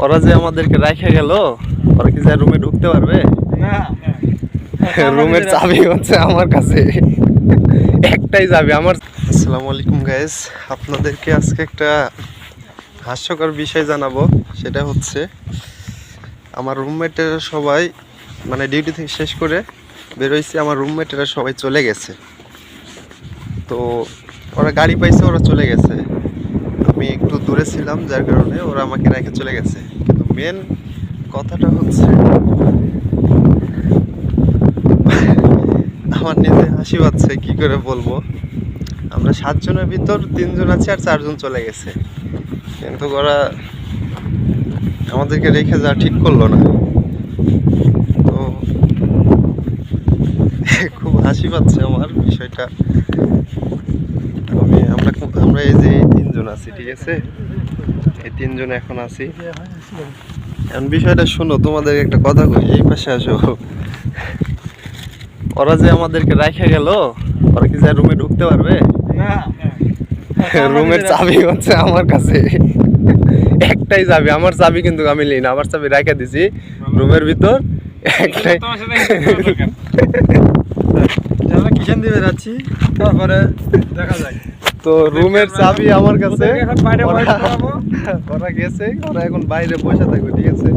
ওরা যে আমাদেরকে রাইখা গেল, ওরা কি রুমে ঢুকতে পারবে না? রুমের চাবি হচ্ছে আমার কাছে, একটাই চাবি আমার। আসসালামু আলাইকুম গাইস, আপনাদেরকে আজকে একটা হাস্যকর বিষয় জানাবো। সেটা হচ্ছে আমার রুমমেটেরা সবাই মানে ডিউটি থেকে শেষ করে বেরোইছে, আমার রুমমেটেরা সবাই চলে গেছে। তো ওরা গাড়ি পাইছে, ওরা চলে গেছে। আমি একটু দূরে ছিলাম, যার কারণে ওরা আমাকে রেখে চলে গেছে। কিন্তু মেন কথাটা হচ্ছে আমার নিজে হাসি পাচ্ছে, কি করে বলবো। আমরা 7 জনের ভিতর 3 জন আছে আর 4 জন চলে গেছে, কিন্তু ওরা আমাদেরকে রেখে যাওয়া ঠিক করলো না। তো খুব হাসি পাচ্ছে আমার বিষয়টা। আমরা এই যে 3 জন আছি, ঠিক আছে, এই 3 জন এখন আছি। এখন বিষয়টা শোনো, তোমাদের একটা কথা কই, এই পাশে আসো। ওরা যে আমাদেরকে রাইখা গেল, ওরা কি রুমে ঢুকতে পারবে না? রুমের চাবি হচ্ছে আমার কাছে, একটাই চাবি আমার চাবি, কিন্তু আমি নিই না, আমার চাবি রাখা দিছি রুমের ভিতর একটাই। আমরা কিষান দিবে যাচ্ছি, তারপরে দেখা যায়। তো রুমের চাবি আমার কাছে, ওদেরকে এখন বাইরে বসে ওরা পড়াবো। ওরা গেছে, ওরা এখন বাইরে বসে থাকবে, ঠিক আছে।